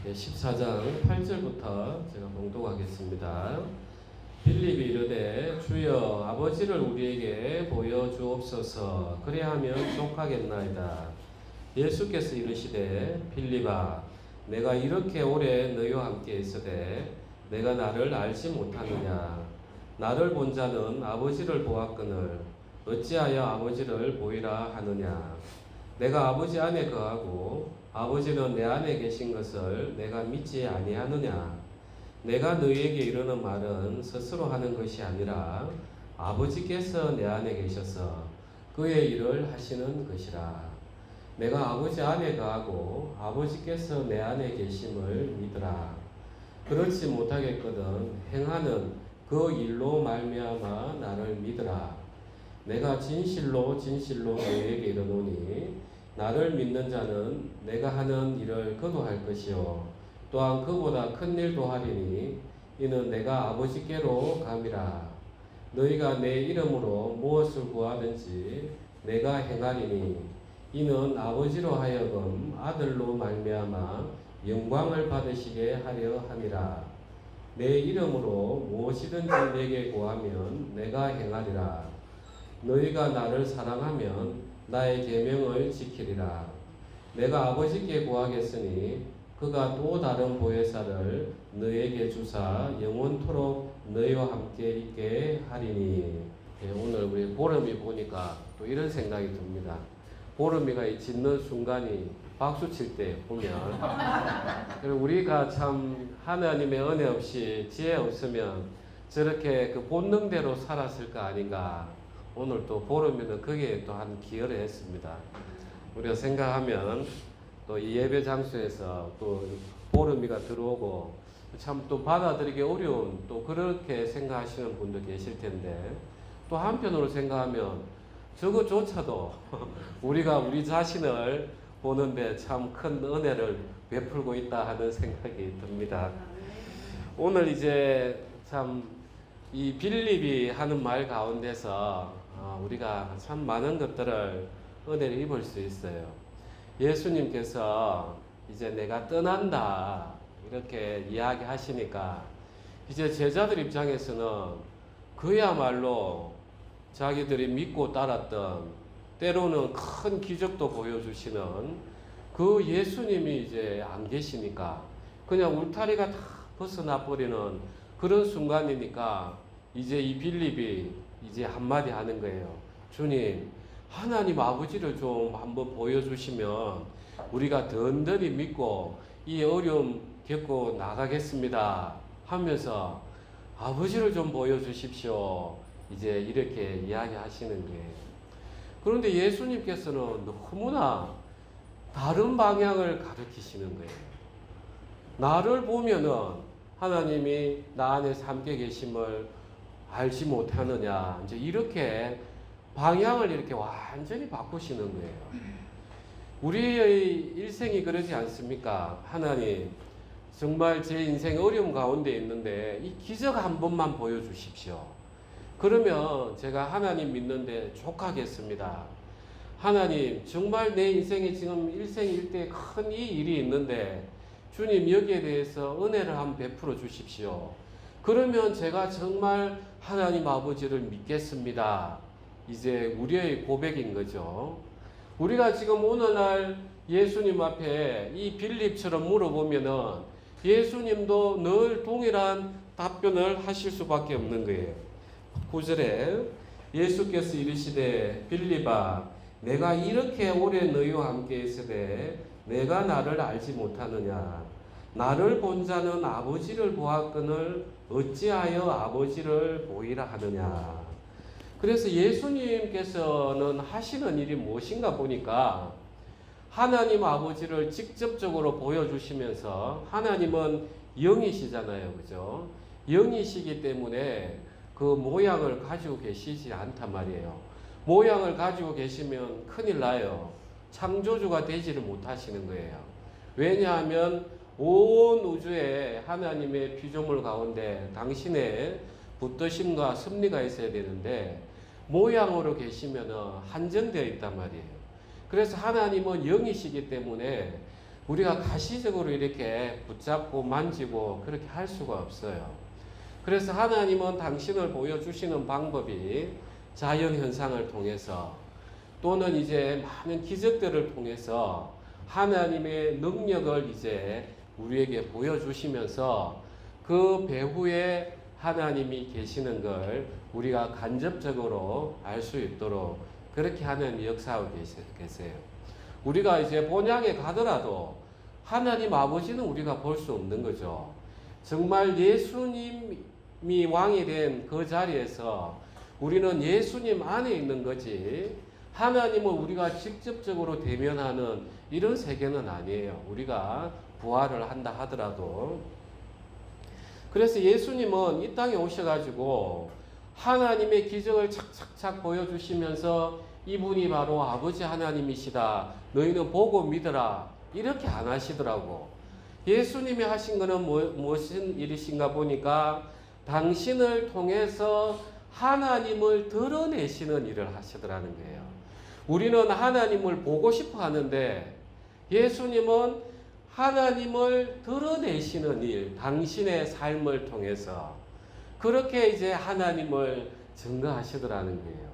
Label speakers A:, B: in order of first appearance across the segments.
A: 14장 8절부터 제가 봉독하겠습니다. 빌립이 이르되 주여 아버지를 우리에게 보여주옵소서 그리하면 족하겠나이다. 예수께서 이르시되 빌립아 내가 이렇게 오래 너희와 함께 있으되 내가 나를 알지 못하느냐. 나를 본 자는 아버지를 보았거늘 어찌하여 아버지를 보이라 하느냐. 내가 아버지 안에 거하고 아버지는 내 안에 계신 것을 내가 믿지 아니하느냐. 내가 너희에게 이르는 말은 스스로 하는 것이 아니라 아버지께서 내 안에 계셔서 그의 일을 하시는 것이라. 내가 아버지 안에 거하고 아버지께서 내 안에 계심을 믿으라. 그렇지 못하겠거든 행하는 그 일로 말미암아 나를 믿으라. 내가 진실로 너희에게 이르노니 나를 믿는 자는 내가 하는 일을 그도 할 것이요 또한 그보다 큰 일도 하리니 이는 내가 아버지께로 감이라. 너희가 내 이름으로 무엇을 구하든지 내가 행하리니 이는 아버지로 하여금 아들로 말미암아 영광을 받으시게 하려 함이라. 내 이름으로 무엇이든지 내게 구하면 내가 행하리라. 너희가 나를 사랑하면 나의 계명을 지키리라. 내가 아버지께 구하겠으니 그가 또 다른 보혜사를 너희에게 주사 영원토록 너희와 함께 있게 하리니. 오늘 우리 보름이 보니까 또 이런 생각이 듭니다. 보름이가 짖는 순간이 박수 칠 때 보면 우리가 참 하나님의 은혜 없이 지혜 없으면 저렇게 그 본능대로 살았을까 아닌가. 오늘 또 보름이는 거기에 또 한 기여를 했습니다. 우리가 생각하면 또 이 예배 장소에서 또 보름이가 들어오고 참 또 받아들이기 어려운 또 그렇게 생각하시는 분도 계실 텐데 또 한편으로 생각하면 저거조차도 우리가 우리 자신을 보는데 참 큰 은혜를 베풀고 있다 하는 생각이 듭니다. 오늘 이제 참 이 빌립이 하는 말 가운데서 우리가 참 많은 것들을 은혜를 입을 수 있어요. 예수님께서 이제 내가 떠난다 이렇게 이야기하시니까 이제 제자들 입장에서는 그야말로 자기들이 믿고 따랐던 때로는 큰 기적도 보여주시는 그 예수님이 이제 안 계시니까 그냥 울타리가 다 벗어나 버리는 그런 순간이니까 이제 이 빌립이 이제 한마디 하는 거예요. 주님, 하나님 아버지를 좀 한번 보여주시면 우리가 든든히 믿고 이 어려움 겪고 나가겠습니다 하면서 아버지를 좀 보여주십시오. 이제 이렇게 이야기하시는 거예요. 그런데 예수님께서는 너무나 다른 방향을 가르치시는 거예요. 나를 보면은 하나님이 나 안에서 함께 계심을 알지 못하느냐. 이제 이렇게 방향을 이렇게 완전히 바꾸시는 거예요. 우리의 일생이 그러지 않습니까? 하나님, 정말 제 인생 어려움 가운데 있는데 이 기적 한 번만 보여주십시오. 그러면 제가 하나님 믿는데 족하겠습니다. 하나님, 정말 내 인생에 지금 일생일대 큰 이 일이 있는데 주님 여기에 대해서 은혜를 한번 베풀어 주십시오. 그러면 제가 정말 하나님 아버지를 믿겠습니다. 이제 우리의 고백인 거죠. 우리가 지금 오늘날 예수님 앞에 이 빌립처럼 물어보면은 예수님도 늘 동일한 답변을 하실 수밖에 없는 거예요. 9절에 예수께서 이르시되 빌립아 내가 이렇게 오래 너희와 함께 있으되 내가 나를 알지 못하느냐. 나를 본 자는 아버지를 보았거늘 어찌하여 아버지를 보이라 하느냐. 그래서 예수님께서는 하시는 일이 무엇인가 보니까 하나님 아버지를 직접적으로 보여주시면서 하나님은 영이시잖아요. 그죠? 영이시기 때문에 그 모양을 가지고 계시지 않단 말이에요. 모양을 가지고 계시면 큰일 나요. 창조주가 되지를 못하시는 거예요. 왜냐하면 온 우주에 하나님의 피조물 가운데 당신의 붙드심과 섭리가 있어야 되는데 모양으로 계시면 한정되어 있단 말이에요. 그래서 하나님은 영이시기 때문에 우리가 가시적으로 이렇게 붙잡고 만지고 그렇게 할 수가 없어요. 그래서 하나님은 당신을 보여주시는 방법이 자연현상을 통해서 또는 이제 많은 기적들을 통해서 하나님의 능력을 이제 우리에게 보여주시면서 그 배후에 하나님이 계시는 걸 우리가 간접적으로 알 수 있도록 그렇게 하는 역사하고 계세요. 우리가 이제 본향에 가더라도 하나님 아버지는 우리가 볼 수 없는 거죠. 정말 예수님이 왕이 된 그 자리에서 우리는 예수님 안에 있는 거지 하나님을 우리가 직접적으로 대면하는 이런 세계는 아니에요. 우리가 부활을 한다 하더라도. 그래서 예수님은 이 땅에 오셔가지고 하나님의 기적을 착착착 보여주시면서 이분이 바로 아버지 하나님이시다. 너희는 보고 믿어라. 이렇게 안 하시더라고. 예수님이 하신 거는 무슨 일이신가 보니까 당신을 통해서 하나님을 드러내시는 일을 하시더라는 거예요. 우리는 하나님을 보고 싶어 하는데 예수님은 하나님을 드러내시는 일, 당신의 삶을 통해서 그렇게 이제 하나님을 증거하시더라는 거예요.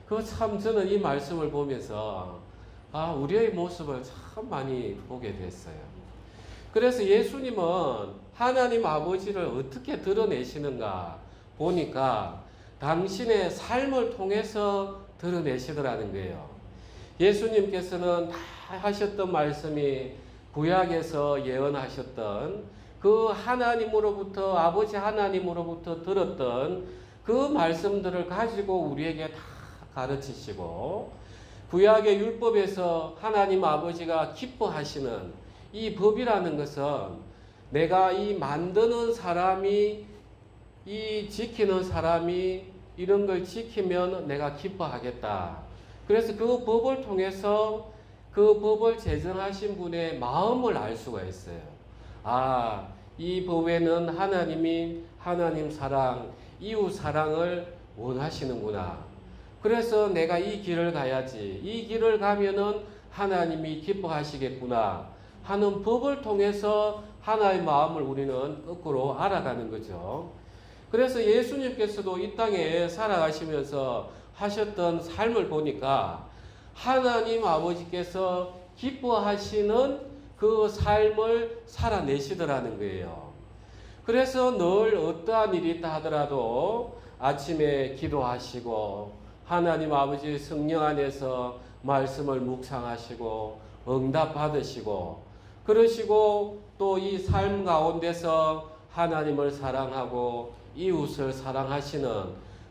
A: 그 참 저는 이 말씀을 보면서 우리의 모습을 참 많이 보게 됐어요. 그래서 예수님은 하나님 아버지를 어떻게 드러내시는가 보니까 당신의 삶을 통해서 드러내시더라는 거예요. 예수님께서는 다 하셨던 말씀이 구약에서 예언하셨던 그 하나님으로부터 아버지 하나님으로부터 들었던 그 말씀들을 가지고 우리에게 다 가르치시고 구약의 율법에서 하나님 아버지가 기뻐하시는 이 법이라는 것은 내가 이 만드는 사람이 이 지키는 사람이 이런 걸 지키면 내가 기뻐하겠다. 그래서 그 법을 통해서 그 법을 제정하신 분의 마음을 알 수가 있어요. 이 법에는 하나님이 하나님 사랑, 이웃 사랑을 원하시는구나. 그래서 내가 이 길을 가야지. 이 길을 가면은 하나님이 기뻐하시겠구나 하는 법을 통해서 하나의 마음을 우리는 거꾸로 알아가는 거죠. 그래서 예수님께서도 이 땅에 살아가시면서 하셨던 삶을 보니까 하나님 아버지께서 기뻐하시는 그 삶을 살아내시더라는 거예요. 그래서 늘 어떠한 일이 있다 하더라도 아침에 기도하시고 하나님 아버지 성령 안에서 말씀을 묵상하시고 응답 받으시고 그러시고 또 이 삶 가운데서 하나님을 사랑하고 이웃을 사랑하시는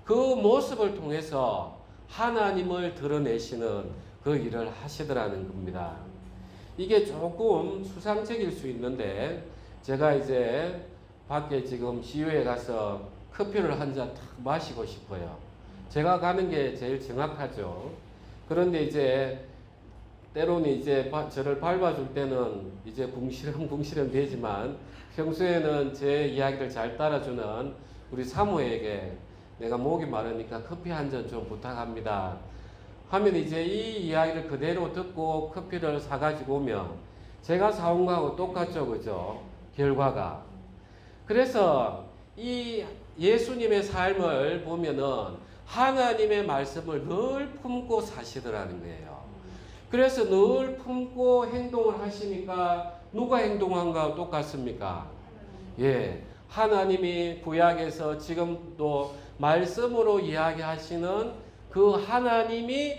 A: 그 모습을 통해서 하나님을 드러내시는 그 일을 하시더라는 겁니다. 이게 조금 수상적일 수 있는데 제가 이제 밖에 지금 CU에 가서 커피를 한 잔 탁 마시고 싶어요. 제가 가는 게 제일 정확하죠. 그런데 이제 때로는 이제 저를 밟아줄 때는 이제 궁시렁 되지만 평소에는 제 이야기를 잘 따라주는 우리 사모에게 내가 목이 마르니까 커피 한 잔 좀 부탁합니다 하면 이제 이 이야기를 그대로 듣고 커피를 사가지고 오면 제가 사온 거하고 똑같죠. 그죠? 결과가. 그래서 이 예수님의 삶을 보면은 하나님의 말씀을 늘 품고 사시더라는 거예요. 그래서 늘 품고 행동을 하시니까 누가 행동한가 똑같습니까? 예. 하나님이 구약에서 지금도 말씀으로 이야기하시는 그 하나님이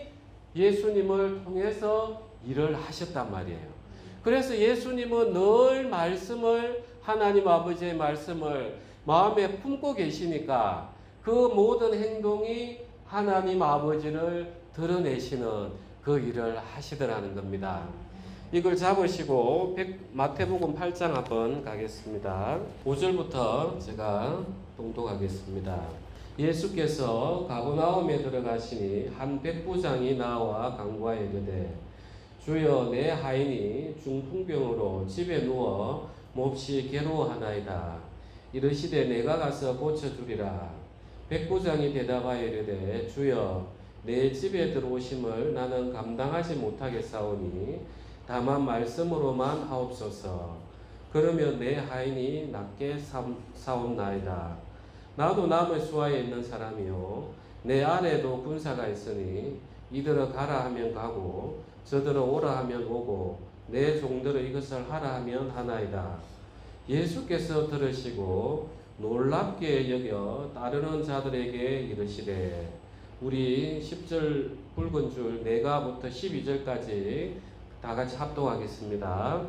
A: 예수님을 통해서 일을 하셨단 말이에요. 그래서 예수님은 늘 말씀을 하나님 아버지의 말씀을 마음에 품고 계시니까 그 모든 행동이 하나님 아버지를 드러내시는 그 일을 하시더라는 겁니다. 이걸 잡으시고 마태복음 8장 한번 가겠습니다. 5절부터 제가 봉독하겠습니다. 예수께서 가버나움에 들어가시니 한 백부장이 나와 간구하여 이르되 주여 내 하인이 중풍병으로 집에 누워 몹시 괴로워하나이다. 이르시되 내가 가서 고쳐주리라. 백부장이 대답하여 이르되 주여 내 집에 들어오심을 나는 감당하지 못하겠사오니 다만 말씀으로만 하옵소서. 그러면 내 하인이 낫게 사옵나이다. 나도 남의 수하에 있는 사람이요 내 아래도 군사가 있으니 이들어 가라 하면 가고 저들어 오라 하면 오고 내 종들어 이것을 하라 하면 하나이다. 예수께서 들으시고 놀랍게 여겨 따르는 자들에게 이르시되, 우리 10절 붉은 줄 내가부터 12절까지 다 같이 합독하겠습니다.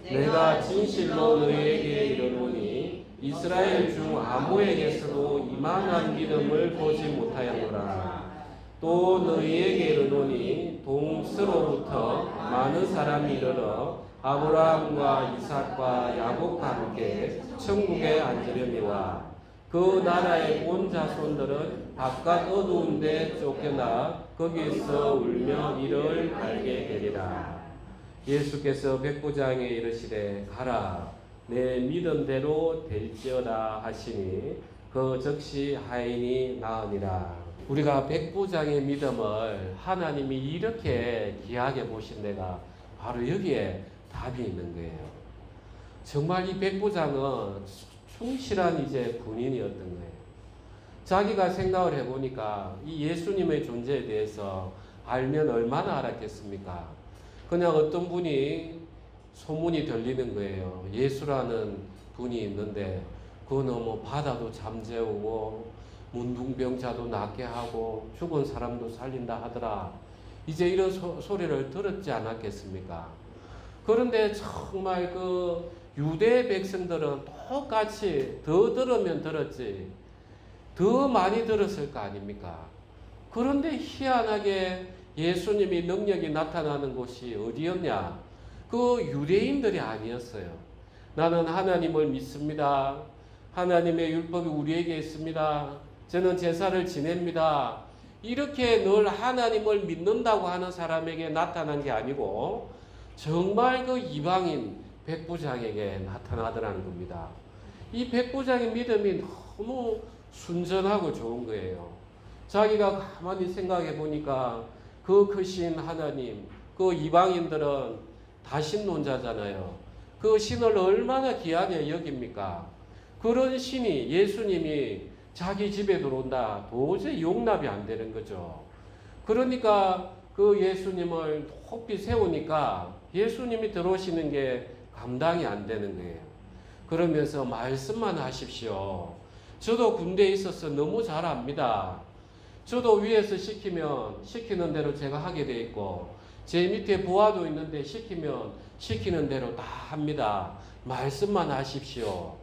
A: 내가 진실로 너희에게 이르노니 이스라엘 중 아무에게서도 이만한 믿음을 보지 못하였노라. 또 너희에게 이르노니 동서로부터 많은 사람이 이르러 아브라함과 이삭과 야곱과 함께 천국에 앉으려니와 그 나라의 온 자손들은 바깥 어두운 데 쫓겨나 거기서 울며 이를 알게 되리라. 예수께서 백부장에 이르시되 가라 내 믿음대로 될지어다 하시니 그 즉시 하인이 나으니라. 우리가 백부장의 믿음을 하나님이 이렇게 귀하게 보신 데가 바로 여기에 답이 있는 거예요. 정말 이 백부장은 충실한 이제 군인이었던 거예요. 자기가 생각을 해보니까 이 예수님의 존재에 대해서 알면 얼마나 알았겠습니까? 그냥 어떤 분이 소문이 들리는 거예요. 예수라는 분이 있는데 그는 뭐 바다도 잠재우고 문둥병자도 낫게 하고 죽은 사람도 살린다 하더라. 이제 이런 소리를 들었지 않았겠습니까? 그런데 정말 그 유대 백성들은 똑같이 더 들으면 들었지 더 많이 들었을 거 아닙니까? 그런데 희한하게 예수님이 능력이 나타나는 곳이 어디였냐? 그 유대인들이 아니었어요. 나는 하나님을 믿습니다. 하나님의 율법이 우리에게 있습니다. 저는 제사를 지냅니다. 이렇게 늘 하나님을 믿는다고 하는 사람에게 나타난 게 아니고 정말 그 이방인 백부장에게 나타나더라는 겁니다. 이 백부장의 믿음이 너무 순전하고 좋은 거예요. 자기가 가만히 생각해 보니까 그 크신 하나님, 그 이방인들은 다신론자잖아요. 그 신을 얼마나 귀하게 여깁니까? 그런 신이 예수님이 자기 집에 들어온다. 도저히 용납이 안 되는 거죠. 그러니까 그 예수님을 높이 세우니까 예수님이 들어오시는 게 감당이 안 되는 거예요. 그러면서 말씀만 하십시오. 저도 군대에 있어서 너무 잘 압니다. 저도 위에서 시키면 시키는 대로 제가 하게 돼 있고 제 밑에 부하도 있는데 시키면 시키는 대로 다 합니다. 말씀만 하십시오.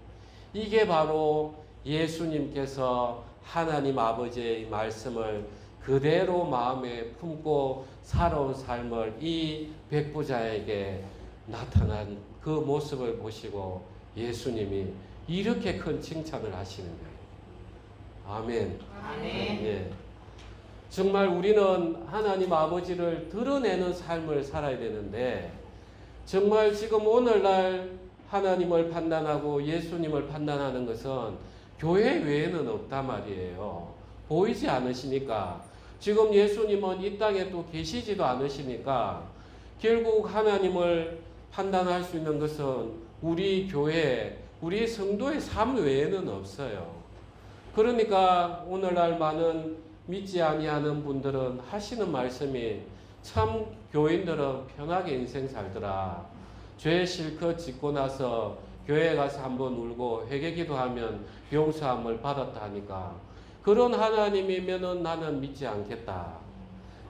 A: 이게 바로 예수님께서 하나님 아버지의 말씀을 그대로 마음에 품고 살아온 삶을 이 백부자에게 나타난 그 모습을 보시고 예수님이 이렇게 큰 칭찬을 하시는 거예요. 아멘.
B: 아멘.
A: 예. 정말 우리는 하나님 아버지를 드러내는 삶을 살아야 되는데 정말 지금 오늘날 하나님을 판단하고 예수님을 판단하는 것은 교회 외에는 없단 말이에요. 보이지 않으시니까 지금 예수님은 이 땅에 또 계시지도 않으시니까 결국 하나님을 판단할 수 있는 것은 우리 교회, 우리 성도의 삶 외에는 없어요. 그러니까 오늘날 많은 믿지 아니하는 분들은 하시는 말씀이 참 교인들은 편하게 인생 살더라. 죄 실컷 짓고 나서 교회 가서 한번 울고 회개기도 하면 용서함을 받았다 하니까 그런 하나님이면은 나는 믿지 않겠다.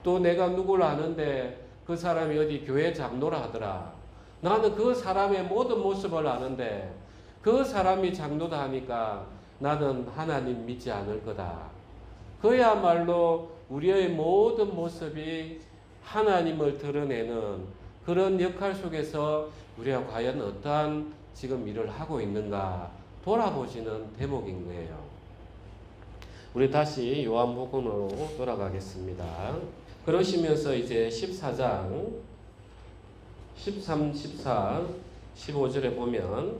A: 또 내가 누구를 아는데 그 사람이 어디 교회 장로라 하더라. 나는 그 사람의 모든 모습을 아는데 그 사람이 장로다 하니까 나는 하나님 믿지 않을 거다. 그야말로 우리의 모든 모습이 하나님을 드러내는 그런 역할 속에서 우리가 과연 어떠한 지금 일을 하고 있는가 돌아보시는 대목인 거예요. 우리 다시 요한복음으로 돌아가겠습니다. 그러시면서 이제 14장 13, 14, 15절에 보면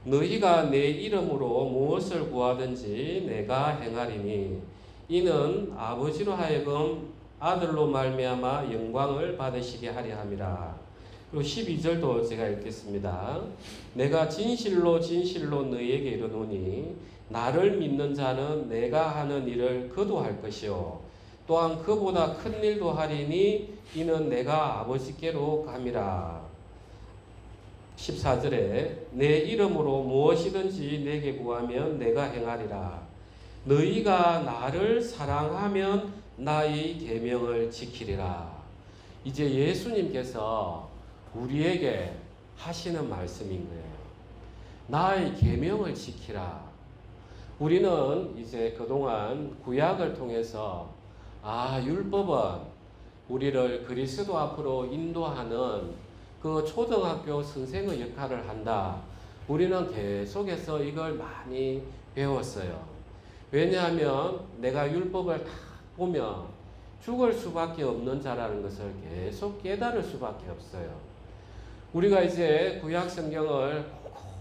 A: 너희가 내 이름으로 무엇을 구하든지 내가 행하리니 이는 아버지로 하여금 아들로 말미암아 영광을 받으시게 하려 함이라. 그리고 12절도 제가 읽겠습니다. 내가 진실로 진실로 너희에게 이르노니 나를 믿는 자는 내가 하는 일을 그도 할 것이요 또한 그보다 큰 일도 하리니 이는 내가 아버지께로 감이라. 14절에 내 이름으로 무엇이든지 내게 구하면 내가 행하리라. 너희가 나를 사랑하면 나의 계명을 지키리라. 이제 예수님께서 우리에게 하시는 말씀인 거예요. 나의 계명을 지키라. 우리는 이제 그동안 구약을 통해서 율법은 우리를 그리스도 앞으로 인도하는 그 초등학교 선생의 역할을 한다. 우리는 계속해서 이걸 많이 배웠어요. 왜냐하면 내가 율법을 다 보면 죽을 수밖에 없는 자라는 것을 계속 깨달을 수밖에 없어요. 우리가 이제 구약 성경을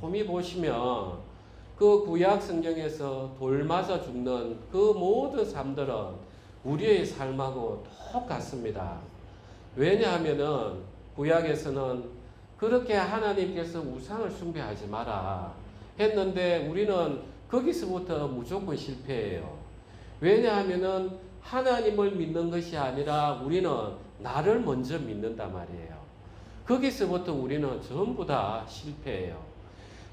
A: 곰곰이 보시면 그 구약 성경에서 돌 맞아 죽는 그 모든 삶들은 우리의 삶하고 똑같습니다. 왜냐하면은 구약에서는 그렇게 하나님께서 우상을 숭배하지 마라 했는데 우리는 거기서부터 무조건 실패해요. 왜냐하면은 하나님을 믿는 것이 아니라 우리는 나를 먼저 믿는단 말이에요. 거기서부터 우리는 전부 다 실패해요.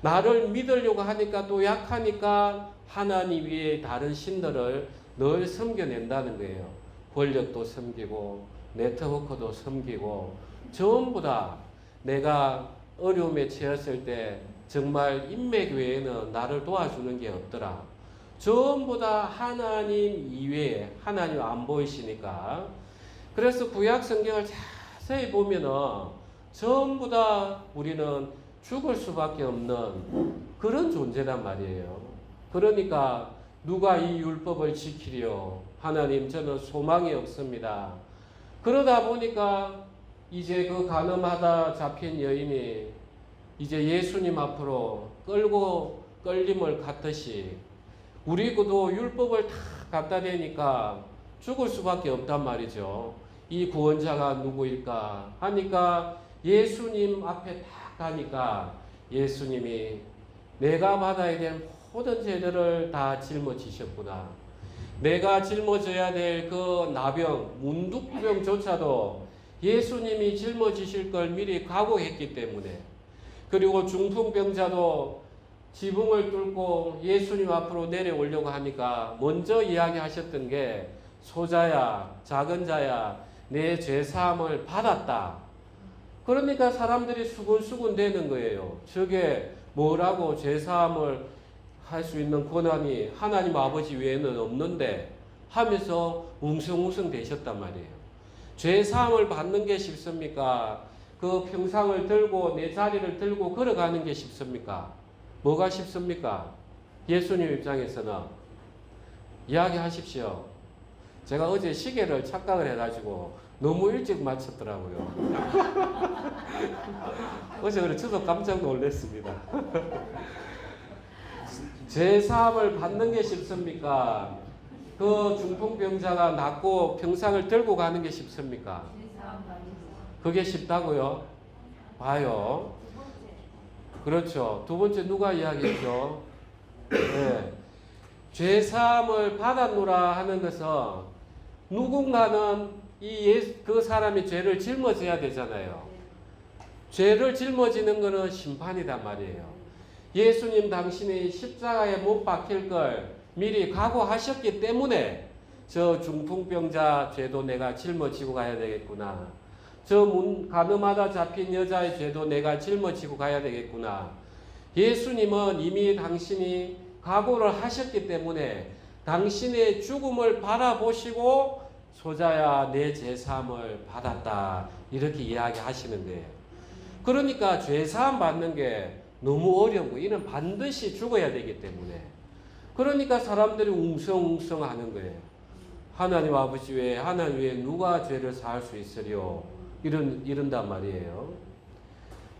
A: 나를 믿으려고 하니까 또 약하니까 하나님 위에 다른 신들을 늘 섬겨낸다는 거예요. 권력도 섬기고 네트워크도 섬기고 전부 다 내가 어려움에 처했을 때 정말 인맥 외에는 나를 도와주는 게 없더라. 전부 다 하나님 이외에 하나님 안 보이시니까. 그래서 구약 성경을 자세히 보면은 전부 다 우리는 죽을 수밖에 없는 그런 존재란 말이에요. 그러니까 누가 이 율법을 지키려? 하나님, 저는 소망이 없습니다. 그러다 보니까 이제 그 간음하다 잡힌 여인이 이제 예수님 앞으로 끌림을 갖듯이 우리도 율법을 다 갖다 대니까 죽을 수밖에 없단 말이죠. 이 구원자가 누구일까 하니까 예수님 앞에 딱 가니까 예수님이 내가 받아야 될 모든 죄들을 다 짊어지셨구나. 내가 짊어져야 될 그 나병, 문둥병조차도 예수님이 짊어지실 걸 미리 각오했기 때문에, 그리고 중풍병자도 지붕을 뚫고 예수님 앞으로 내려오려고 하니까 먼저 이야기하셨던 게 소자야, 작은 자야, 내 죄사함을 받았다. 그러니까 사람들이 수군수군 되는 거예요. 저게 뭐라고 죄사함을 할 수 있는 권한이 하나님 아버지 외에는 없는데 하면서 웅성웅성 되셨단 말이에요. 죄사함을 받는 게 쉽습니까? 그 평상을 들고 내 자리를 들고 걸어가는 게 쉽습니까? 뭐가 쉽습니까? 예수님 입장에서는 이야기하십시오. 제가 어제 시계를 착각을 해가지고 너무 일찍 맞췄더라고요. 어제 그래 저도 깜짝 놀랐습니다. 죄사함을 받는 게 쉽습니까? 그 중풍병자가 낫고 평상을 들고 가는 게 쉽습니까? 그게 쉽다고요? 봐요. 그렇죠. 두 번째 누가 이야기했죠? 네. 죄사함을 받았노라 하는 것은 누군가는 그 사람이 죄를 짊어져야 되잖아요. 죄를 짊어지는 것은 심판이란 말이에요. 예수님 당신이 십자가에 못 박힐 걸 미리 각오하셨기 때문에 저 중풍병자 죄도 내가 짊어지고 가야 되겠구나. 저 간음하다 잡힌 여자의 죄도 내가 짊어지고 가야 되겠구나. 예수님은 이미 당신이 각오를 하셨기 때문에 당신의 죽음을 바라보시고 소자야 내 죄사함을 받았다 이렇게 이야기하시는 거예요. 그러니까 죄사함 받는 게 너무 어렵고 이는 반드시 죽어야 되기 때문에 그러니까 사람들이 웅성웅성 하는 거예요. 하나님 아버지 외에 하나님 외에 누가 죄를 사할 수 있으리요? 이런단 말이에요.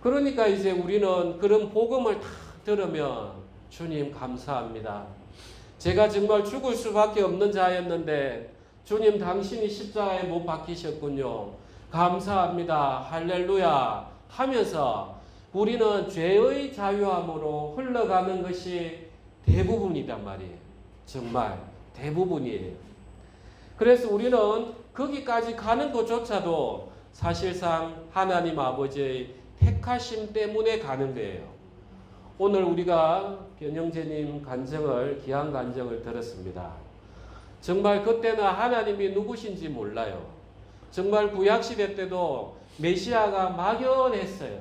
A: 그러니까 이제 우리는 그런 복음을 다 들으면 주님 감사합니다. 제가 정말 죽을 수밖에 없는 자였는데 주님 당신이 십자가에 못 박히셨군요. 감사합니다. 할렐루야. 하면서 우리는 죄의 자유함으로 흘러가는 것이 대부분이란 말이에요. 정말 대부분이에요. 그래서 우리는 거기까지 가는 것조차도 사실상 하나님 아버지의 택하심 때문에 가는 거예요. 오늘 우리가 변영재님 간증을, 귀한 간증을 들었습니다. 정말 그때는 하나님이 누구신지 몰라요. 정말 구약시대 때도 메시아가 막연했어요.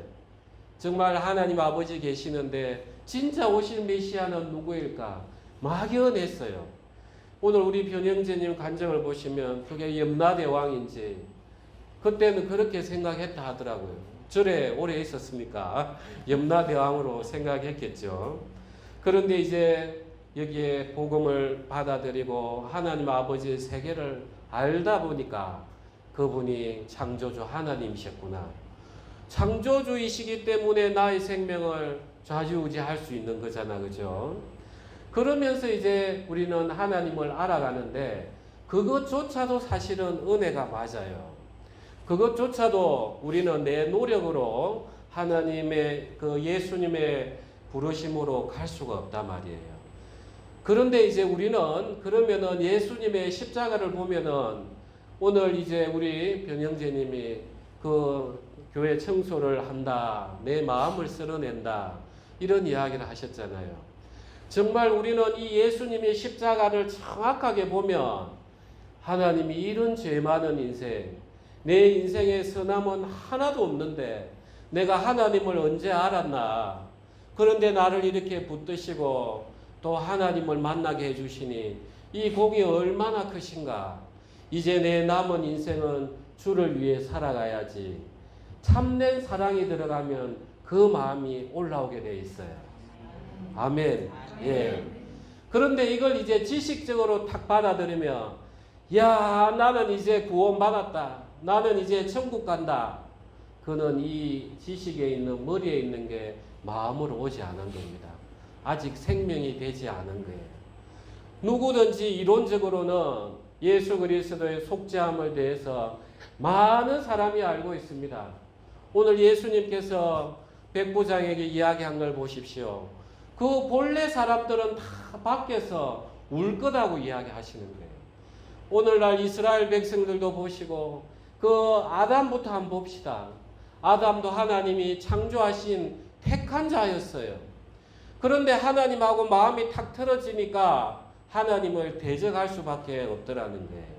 A: 정말 하나님 아버지 계시는데 진짜 오실 메시아는 누구일까? 막연했어요. 오늘 우리 변영재님 간증을 보시면 그게 염라대왕인지 그때는 그렇게 생각했다 하더라고요. 절에 오래 있었으니까 염라대왕으로 생각했겠죠. 그런데 이제 여기에 복음을 받아들이고 하나님 아버지의 세계를 알다 보니까 그분이 창조주 하나님이셨구나. 창조주이시기 때문에 나의 생명을 좌지우지할 수 있는 거잖아, 그죠? 그러면서 이제 우리는 하나님을 알아가는데 그것조차도 사실은 은혜가 맞아요. 그것조차도 우리는 내 노력으로 하나님의 그 예수님의 부르심으로 갈 수가 없단 말이에요. 그런데 이제 우리는 그러면은 예수님의 십자가를 보면은 오늘 이제 우리 변영재님이 그 교회 청소를 한다, 내 마음을 쓸어낸다 이런 이야기를 하셨잖아요. 정말 우리는 이 예수님의 십자가를 정확하게 보면 하나님이 이런 죄 많은 인생, 내 인생에 선함은 하나도 없는데 내가 하나님을 언제 알았나? 그런데 나를 이렇게 붙드시고 또 하나님을 만나게 해주시니 이 복이 얼마나 크신가? 이제 내 남은 인생은 주를 위해 살아가야지. 참된 사랑이 들어가면 그 마음이 올라오게 돼 있어요. 아멘. 예. 그런데 이걸 이제 지식적으로 탁 받아들이면, 야, 나는 이제 구원받았다. 나는 이제 천국 간다. 그는 이 지식에 있는, 머리에 있는 게 마음으로 오지 않은 겁니다. 아직 생명이 되지 않은 거예요. 누구든지 이론적으로는 예수 그리스도의 속죄함을 대해서 많은 사람이 알고 있습니다. 오늘 예수님께서 백부장에게 이야기한 걸 보십시오. 그 본래 사람들은 다 밖에서 울 거다고 이야기하시는 거예요. 오늘날 이스라엘 백성들도 보시고 그 아담부터 한번 봅시다. 아담도 하나님이 창조하신 택한 자였어요. 그런데 하나님하고 마음이 탁 틀어지니까 하나님을 대적할 수밖에 없더라는 거예요.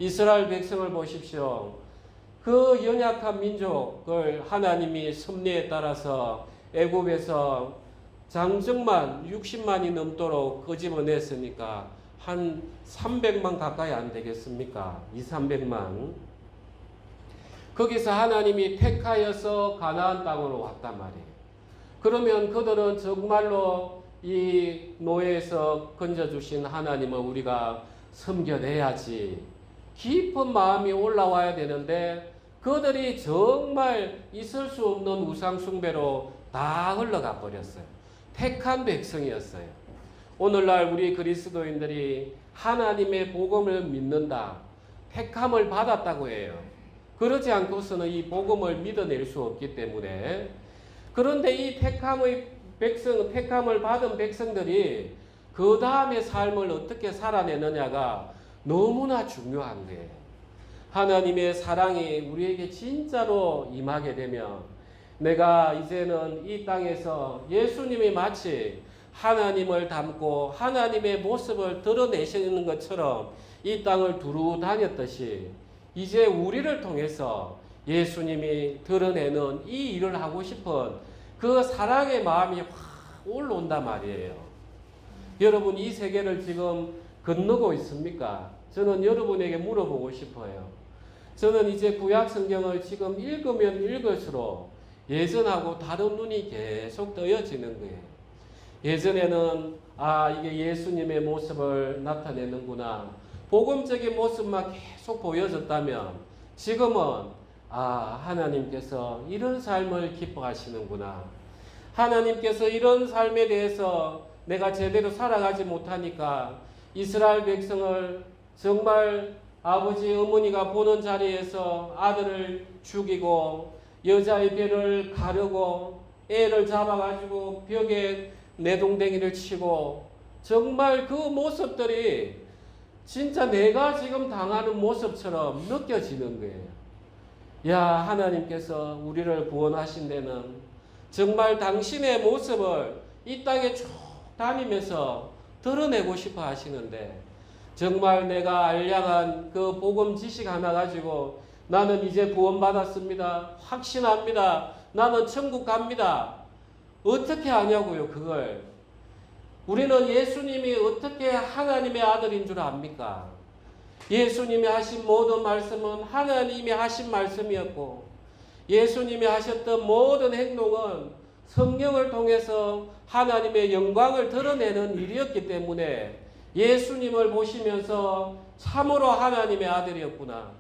A: 이스라엘 백성을 보십시오. 그 연약한 민족을 하나님이 섭리에 따라서 애굽에서 장정만 60만이 넘도록 끄집어냈으니까 한 300만 가까이 안 되겠습니까? 200~300만. 거기서 하나님이 택하여서 가나안 땅으로 왔단 말이에요. 그러면 그들은 정말로 이 노예에서 건져주신 하나님을 우리가 섬겨내야지 깊은 마음이 올라와야 되는데 그들이 정말 있을 수 없는 우상숭배로 다 흘러가 버렸어요. 택한 백성이었어요. 오늘날 우리 그리스도인들이 하나님의 복음을 믿는다. 택함을 받았다고 해요. 그러지 않고서는 이 복음을 믿어낼 수 없기 때문에. 그런데 이 택함을 받은 백성들이 그 다음의 삶을 어떻게 살아내느냐가 너무나 중요한 거예요. 하나님의 사랑이 우리에게 진짜로 임하게 되면 내가 이제는 이 땅에서 예수님이 마치 하나님을 닮고 하나님의 모습을 드러내시는 것처럼 이 땅을 두루 다녔듯이 이제 우리를 통해서 예수님이 드러내는 이 일을 하고 싶은 그 사랑의 마음이 확 올라온단 말이에요. 여러분 이 세계를 지금 건너고 있습니까? 저는 여러분에게 물어보고 싶어요. 저는 이제 구약 성경을 지금 읽으면 읽을수록 예전하고 다른 눈이 계속 떠여지는 거예요. 예전에는 이게 예수님의 모습을 나타내는구나. 복음적인 모습만 계속 보여졌다면 지금은 하나님께서 이런 삶을 기뻐하시는구나. 하나님께서 이런 삶에 대해서 내가 제대로 살아가지 못하니까 이스라엘 백성을 정말 아버지 어머니가 보는 자리에서 아들을 죽이고 여자의 배를 가르고 애를 잡아가지고 벽에 내동댕이를 치고 정말 그 모습들이 진짜 내가 지금 당하는 모습처럼 느껴지는 거예요. 야, 하나님께서 우리를 구원하신 데는 정말 당신의 모습을 이 땅에 쭉 다니면서 드러내고 싶어 하시는데 정말 내가 알량한 그 복음 지식 하나 가지고 나는 이제 구원받았습니다. 확신합니다. 나는 천국 갑니다. 어떻게 하냐고요, 그걸. 우리는 예수님이 어떻게 하나님의 아들인 줄 압니까? 예수님이 하신 모든 말씀은 하나님이 하신 말씀이었고 예수님이 하셨던 모든 행동은 성령을 통해서 하나님의 영광을 드러내는 일이었기 때문에 예수님을 보시면서 참으로 하나님의 아들이었구나.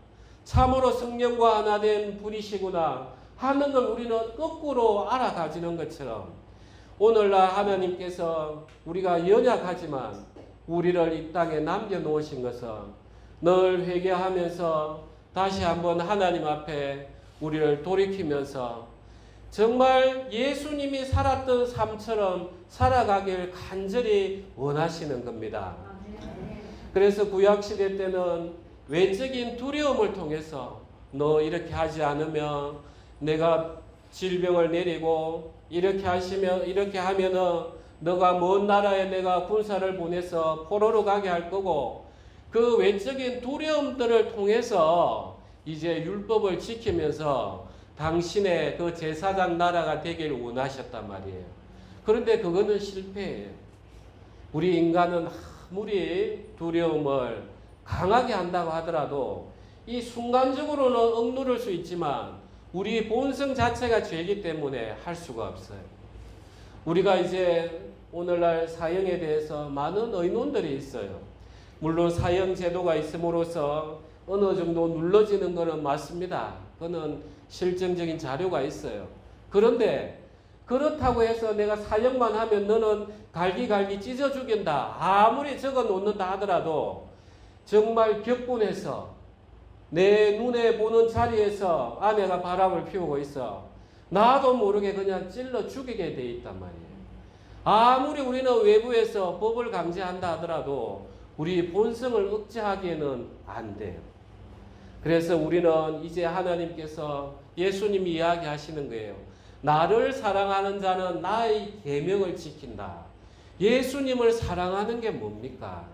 A: 참으로 성령과 하나 된 분이시구나 하는 걸 우리는 거꾸로 알아가지는 것처럼 오늘날 하나님께서 우리가 연약하지만 우리를 이 땅에 남겨놓으신 것은 늘 회개하면서 다시 한번 하나님 앞에 우리를 돌이키면서 정말 예수님이 살았던 삶처럼 살아가길 간절히 원하시는 겁니다. 그래서 구약시대 때는 외적인 두려움을 통해서 너 이렇게 하지 않으면 내가 질병을 내리고 이렇게 하면은 너가 먼 나라에 내가 군사를 보내서 포로로 가게 할 거고 그 외적인 두려움들을 통해서 이제 율법을 지키면서 당신의 그 제사장 나라가 되길 원하셨단 말이에요. 그런데 그거는 실패예요. 우리 인간은 아무리 두려움을 강하게 한다고 하더라도 이 순간적으로는 억누를 수 있지만 우리 본성 자체가 죄이기 때문에 할 수가 없어요. 우리가 이제 오늘날 사형에 대해서 많은 의논들이 있어요. 물론 사형 제도가 있음으로써 어느 정도 눌러지는 것은 맞습니다. 그거는 실증적인 자료가 있어요. 그런데 그렇다고 해서 내가 사형만 하면 너는 갈기갈기 찢어 죽인다. 아무리 적어 놓는다 하더라도 정말 격분해서 내 눈에 보는 자리에서 아내가 바람을 피우고 있어. 나도 모르게 그냥 찔러 죽이게 돼 있단 말이에요. 아무리 우리는 외부에서 법을 강제한다 하더라도 우리 본성을 억제하기에는 안 돼요. 그래서 우리는 이제 하나님께서 예수님이 이야기하시는 거예요. 나를 사랑하는 자는 나의 계명을 지킨다. 예수님을 사랑하는 게 뭡니까?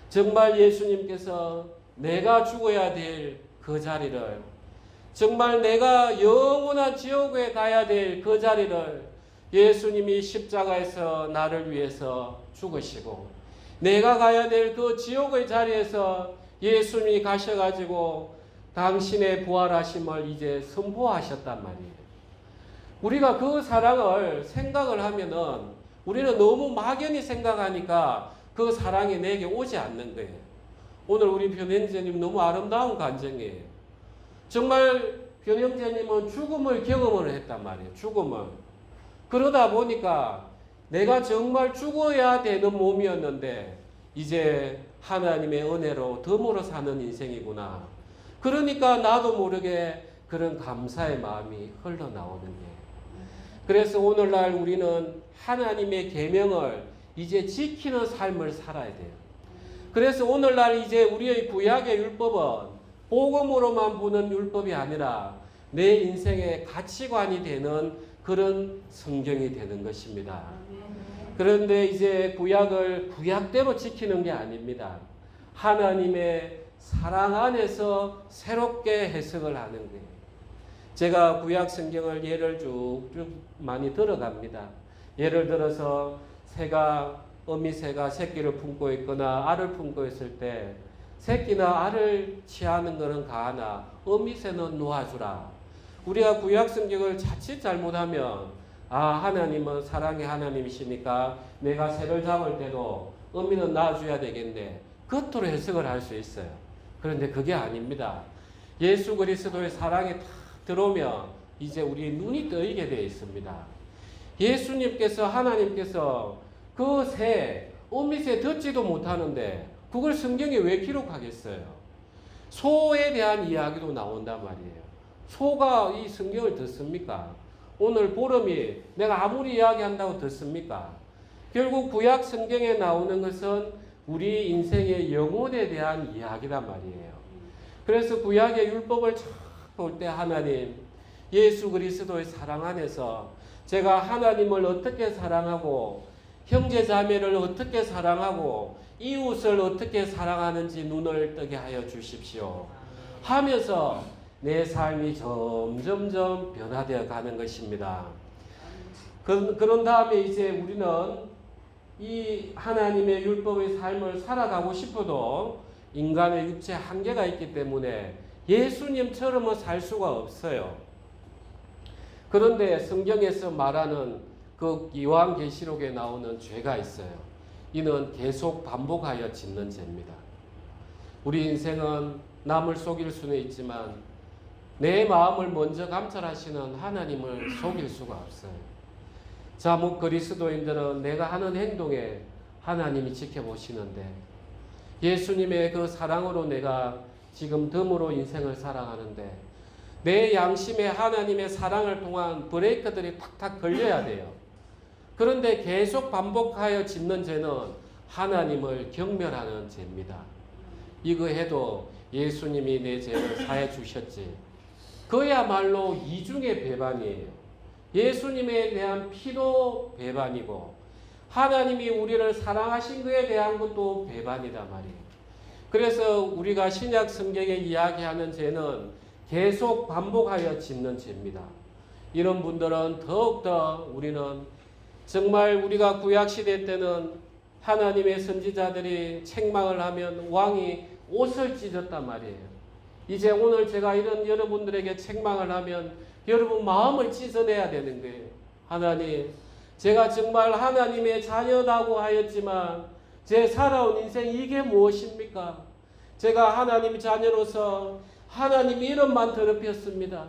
A: 정말 예수님께서 내가 죽어야 될 그 자리를 정말 내가 영원한 지옥에 가야 될 그 자리를 예수님이 십자가에서 나를 위해서 죽으시고 내가 가야 될 그 지옥의 자리에서 예수님이 가셔가지고 당신의 부활하심을 이제 선포하셨단 말이에요. 우리가 그 사랑을 생각을 하면은 우리는 너무 막연히 생각하니까 그 사랑이 내게 오지 않는 거예요. 오늘 우리 변형제님 너무 아름다운 간증이에요. 정말 변형제님은 죽음을 경험을 했단 말이에요. 죽음을. 그러다 보니까 내가 정말 죽어야 되는 몸이었는데 이제 하나님의 은혜로 덤으로 사는 인생이구나. 그러니까 나도 모르게 그런 감사의 마음이 흘러나오는 거예요. 그래서 오늘날 우리는 하나님의 계명을 이제 지키는 삶을 살아야 돼요. 그래서 오늘날 이제 우리의 구약의 율법은 복음으로만 보는 율법이 아니라 내 인생의 가치관이 되는 그런 성경이 되는 것입니다. 그런데 이제 구약을 구약대로 지키는 게 아닙니다. 하나님의 사랑 안에서 새롭게 해석을 하는 거예요. 제가 구약 성경을 예를 쭉쭉 많이 들어갑니다. 예를 들어서 어미새가 새끼를 품고 있거나 알을 품고 있을 때 새끼나 알을 취하는 것은 가하나 어미새는 놓아주라. 우리가 구약 성경을 자칫 잘못하면 하나님은 사랑의 하나님이시니까 내가 새를 잡을 때도 어미는 놔줘야 되겠네. 겉으로 해석을 할 수 있어요. 그런데 그게 아닙니다. 예수 그리스도의 사랑이 다 들어오면 이제 우리 눈이 뜨이게 되어 있습니다. 예수님께서 하나님께서 그 어미새 듣지도 못하는데 그걸 성경에 왜 기록하겠어요? 소에 대한 이야기도 나온단 말이에요. 소가 이 성경을 듣습니까? 오늘 보름이 내가 아무리 이야기한다고 듣습니까? 결국 구약 성경에 나오는 것은 우리 인생의 영혼에 대한 이야기란 말이에요. 그래서 구약의 율법을 볼 때 하나님, 예수 그리스도의 사랑 안에서 제가 하나님을 어떻게 사랑하고 형제 자매를 어떻게 사랑하고 이웃을 어떻게 사랑하는지 눈을 뜨게 하여 주십시오 하면서 내 삶이 점점점 변화되어 가는 것입니다. 그런 다음에 이제 우리는 이 하나님의 율법의 삶을 살아가고 싶어도 인간의 육체 한계가 있기 때문에 예수님처럼은 살 수가 없어요. 그런데 성경에서 말하는 그 요한계시록에 나오는 죄가 있어요. 이는 계속 반복하여 짓는 죄입니다. 우리 인생은 남을 속일 수는 있지만 내 마음을 먼저 감찰하시는 하나님을 속일 수가 없어요. 자목 그리스도인들은 내가 하는 행동에 하나님이 지켜보시는데 예수님의 그 사랑으로 내가 지금 덤으로 인생을 살아가는데 내 양심에 하나님의 사랑을 통한 브레이크들이 탁탁 걸려야 돼요. 그런데 계속 반복하여 짓는 죄는 하나님을 경멸하는 죄입니다. 이거 해도 예수님이 내 죄를 사해 주셨지. 그야말로 이중의 배반이에요. 예수님에 대한 피도 배반이고 하나님이 우리를 사랑하신 것에 대한 것도 배반이다 말이에요. 그래서 우리가 신약 성경에 이야기하는 죄는 계속 반복하여 짓는 죄입니다. 이런 분들은 더욱더 우리는 정말 우리가 구약시대 때는 하나님의 선지자들이 책망을 하면 왕이 옷을 찢었단 말이에요. 이제 오늘 제가 이런 여러분들에게 책망을 하면 여러분 마음을 찢어내야 되는 거예요. 하나님, 제가 정말 하나님의 자녀라고 하였지만 제 살아온 인생 이게 무엇입니까? 제가 하나님 자녀로서 하나님이 이름만 더럽혔습니다.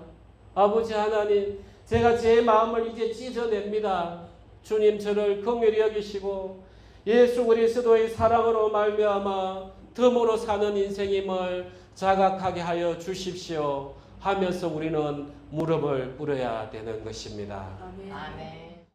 A: 아버지 하나님, 제가 제 마음을 이제 찢어냅니다. 주님 저를 긍휼히 여기시고 예수 그리스도의 사랑으로 말미암아 덤으로 사는 인생임을 자각하게 하여 주십시오 하면서 우리는 무릎을 꿇어야 되는 것입니다.
B: 아멘.